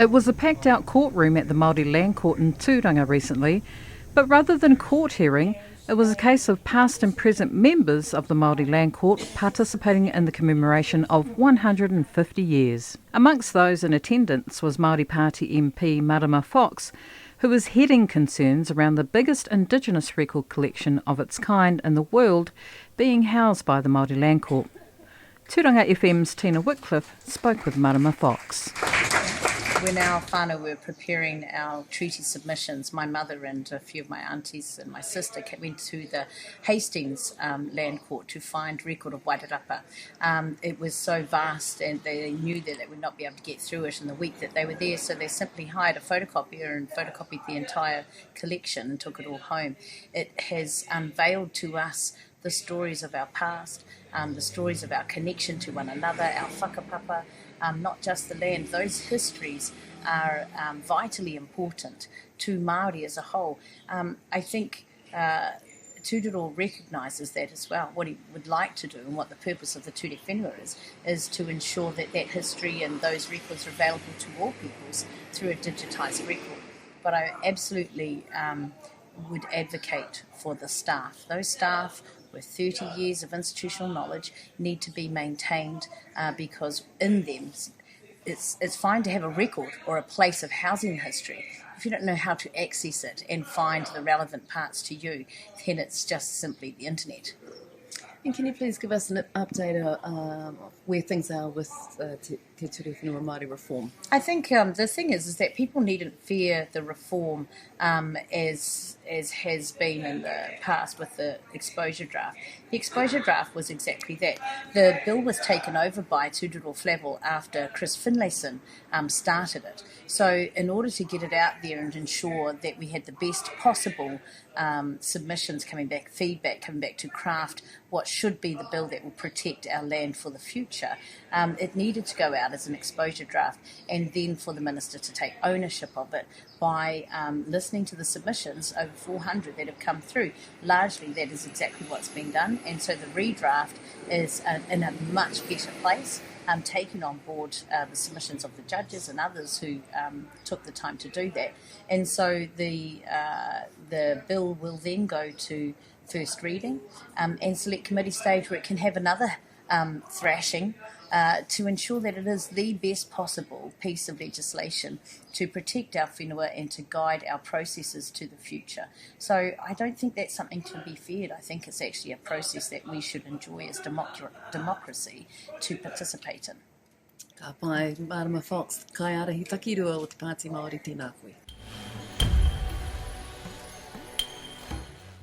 It was a packed-out courtroom at the Maori Land Court in Tūranga recently, but rather than a court hearing, it was a case of past and present members of the Maori Land Court participating in the commemoration of 150 years. Amongst those in attendance was Māori Party MP Marama who was heading concerns around the biggest indigenous record collection of its kind in the world being housed by the Maori Land Court. Turanga FM's Tina Wickliffe spoke with Marama. When our whānau were preparing our treaty submissions, my mother and a few of my aunties and my sister went to the Hastings Land Court to find record of Wairarapa. It was so vast and they knew that they would not be able to get through it in the week that they were there, so they simply hired a photocopier and photocopied the entire collection and took it all home. It has unveiled to us the stories of our past, the stories of our connection to one another, our whakapapa, not just the land. Those histories are vitally important to Māori as a whole. I think Tūranga recognises that as well. What he would like to do and what the purpose of the Te Ture Whenua is to ensure that that history and those records are available to all peoples through a digitised record. But I absolutely would advocate for the staff. Those staff with 30 years of institutional knowledge need to be maintained because in them it's fine to have a record or a place of housing history. If you don't know how to access it and find the relevant parts to you, then it's just simply the internet. And can you please give us an update of where things are with Te Ture Whenua Māori reform? I think the thing is that people needn't fear the reform as has been in the past with the exposure draft. The exposure draft was exactly that. The bill was taken over by Tūranga Flavel after Chris Finlayson started it. So in order to get it out there and ensure that we had the best possible submissions coming back, feedback coming back to craft what should be the bill that will protect our land for the future, it needed to go out as an exposure draft and then for the Minister to take ownership of it by listening to the submissions, over 400 that have come through. Largely that is exactly what's been done, and so the redraft is in a much better place, taking on board the submissions of the judges and others who took the time to do that. And so the bill will then go to first reading and select committee stage where it can have another thrashing to ensure that it is the best possible piece of legislation to protect our whenua and to guide our processes to the future. So I don't think that's something to be feared. I think it's actually a process that we should enjoy as democracy to participate in. Ka pai, Marama Fox, kai ara hi takirua o te Pāti Māori tēnā koe.